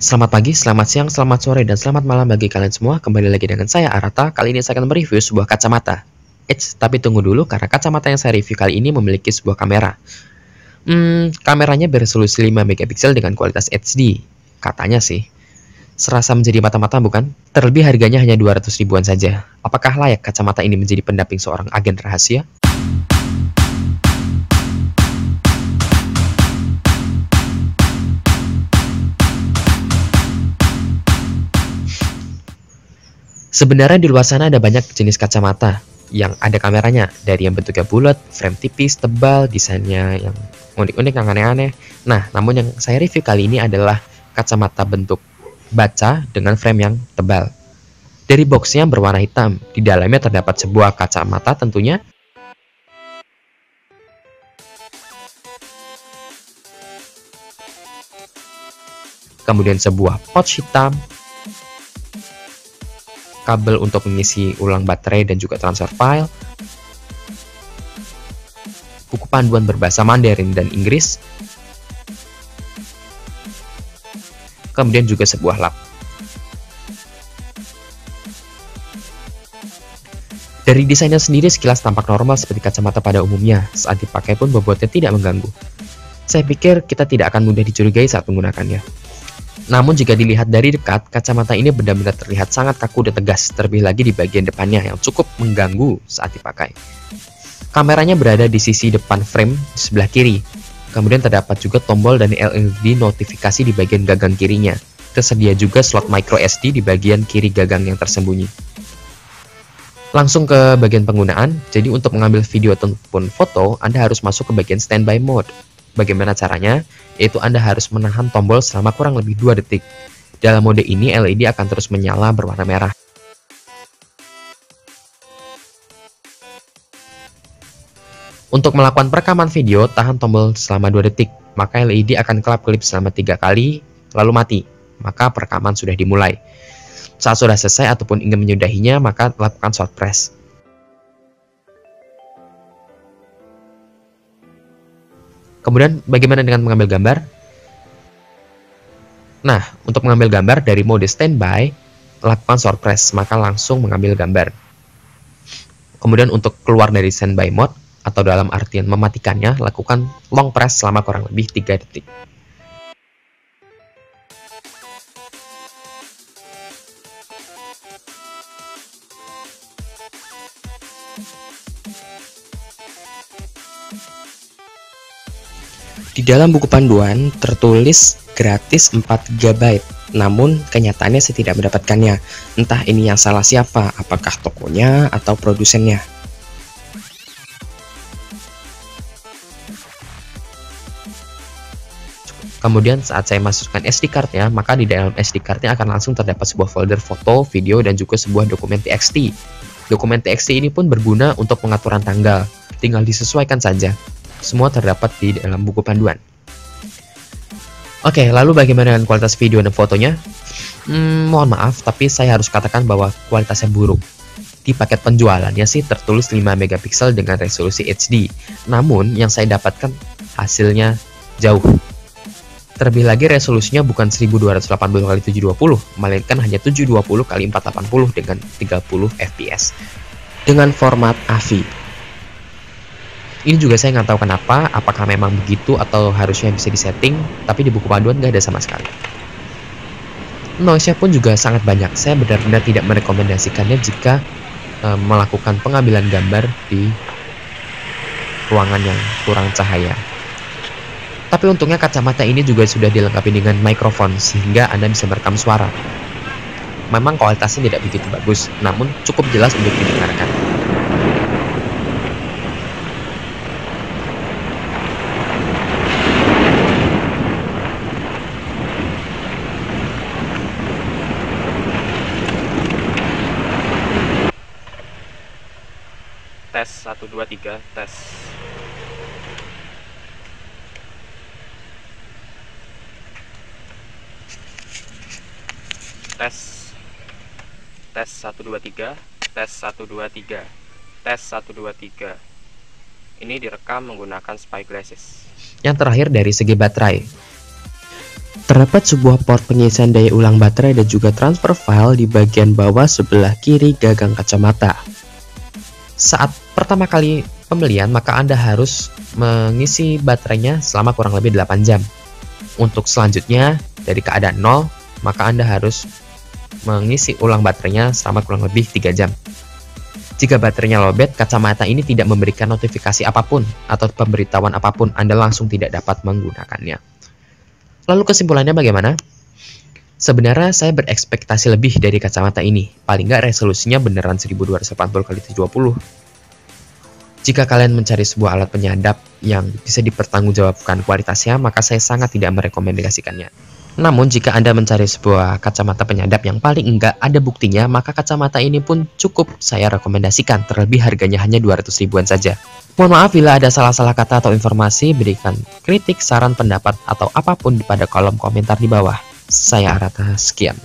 Selamat pagi, selamat siang, selamat sore, dan selamat malam bagi kalian semua. Kembali lagi dengan saya, Arata. Kali ini saya akan mereview sebuah kacamata. Tapi tunggu dulu, karena kacamata yang saya review kali ini memiliki sebuah kamera. Kameranya beresolusi 5 megapiksel dengan kualitas HD. Katanya sih. Serasa menjadi mata-mata bukan? Terlebih harganya hanya 200 ribuan saja. Apakah layak kacamata ini menjadi pendamping seorang agen rahasia? Sebenarnya di luar sana ada banyak jenis kacamata yang ada kameranya, dari yang bentuknya bulat, frame tipis, tebal, desainnya yang unik-unik, yang aneh-aneh. Nah, namun yang saya review kali ini adalah kacamata bentuk baca dengan frame yang tebal. Dari boxnya berwarna hitam, di dalamnya terdapat sebuah kacamata tentunya. Kemudian sebuah pouch hitam, kabel untuk mengisi ulang baterai dan juga transfer file, buku panduan berbahasa Mandarin dan Inggris, kemudian juga sebuah lap. Dari desainnya sendiri sekilas tampak normal seperti kacamata pada umumnya, saat dipakai pun bobotnya tidak mengganggu. Saya pikir kita tidak akan mudah dicurigai saat menggunakannya. Namun jika dilihat dari dekat, kacamata ini benar-benar terlihat sangat kaku dan tegas, terlebih lagi di bagian depannya yang cukup mengganggu saat dipakai. Kameranya berada di sisi depan frame di sebelah kiri. Kemudian terdapat juga tombol dan LED notifikasi di bagian gagang kirinya. Tersedia juga slot micro SD di bagian kiri gagang yang tersembunyi. Langsung ke bagian penggunaan, jadi untuk mengambil video ataupun foto, Anda harus masuk ke bagian standby mode. Bagaimana caranya? Yaitu Anda harus menahan tombol selama kurang lebih 2 detik. Dalam mode ini, LED akan terus menyala berwarna merah. Untuk melakukan perekaman video, tahan tombol selama 2 detik, maka LED akan kelap-kelip selama 3 kali, lalu mati. Maka perekaman sudah dimulai. Saat sudah selesai ataupun ingin menyudahinya, maka lakukan short press. Kemudian bagaimana dengan mengambil gambar? Nah, untuk mengambil gambar dari mode standby, lakukan short press, maka langsung mengambil gambar. Kemudian untuk keluar dari standby mode, atau dalam artian mematikannya, lakukan long press selama kurang lebih 3 detik. Di dalam buku panduan tertulis gratis 4 GB, namun kenyataannya saya tidak mendapatkannya. Entah ini yang salah siapa, apakah tokonya atau produsennya. Kemudian saat saya masukkan SD card-nya, maka di dalam SD card-nya akan langsung terdapat sebuah folder foto, video, dan juga sebuah dokumen TXT. Dokumen TXT ini pun berguna untuk pengaturan tanggal, tinggal disesuaikan saja. Semua terdapat di dalam buku panduan. Oke, lalu bagaimana dengan kualitas video dan fotonya? Mohon maaf, tapi saya harus katakan bahwa kualitasnya buruk. Di paket penjualannya sih tertulis 5 megapiksel dengan resolusi HD. Namun, yang saya dapatkan hasilnya jauh. Terlebih lagi resolusinya bukan 1280x720, melainkan hanya 720x480 dengan 30 fps. Dengan format AVI. Ini juga saya nggak tahu kenapa, apakah memang begitu atau harusnya bisa disetting, tapi di buku panduan nggak ada sama sekali. Noise-nya pun juga sangat banyak, saya benar-benar tidak merekomendasikannya jika melakukan pengambilan gambar di ruangan yang kurang cahaya. Tapi untungnya kacamata ini juga sudah dilengkapi dengan mikrofon, sehingga Anda bisa merekam suara. Memang kualitasnya tidak begitu bagus, namun cukup jelas untuk didengarkan. Tes 1 2 3 tes. Tes 1 2 3 tes 1 2 3 tes 1 2 3. Ini direkam menggunakan spyglasses. Yang terakhir dari segi baterai. Terdapat sebuah port pengisian daya ulang baterai dan juga transfer file di bagian bawah sebelah kiri gagang kacamata. Saat pertama kali pembelian, maka Anda harus mengisi baterainya selama kurang lebih 8 jam. Untuk selanjutnya, dari keadaan 0, maka Anda harus mengisi ulang baterainya selama kurang lebih 3 jam. Jika baterainya lowbat, kacamata ini tidak memberikan notifikasi apapun atau pemberitahuan apapun, Anda langsung tidak dapat menggunakannya. Lalu kesimpulannya bagaimana? Sebenarnya saya berekspektasi lebih dari kacamata ini, paling nggak resolusinya beneran 1280x70. Jika kalian mencari sebuah alat penyadap yang bisa dipertanggungjawabkan kualitasnya, maka saya sangat tidak merekomendasikannya. Namun jika Anda mencari sebuah kacamata penyadap yang paling enggak ada buktinya, maka kacamata ini pun cukup saya rekomendasikan, terlebih harganya hanya 200 ribuan saja. Mohon maaf bila ada salah-salah kata atau informasi, berikan kritik, saran, pendapat, atau apapun pada kolom komentar di bawah. Saya Arata, sekian.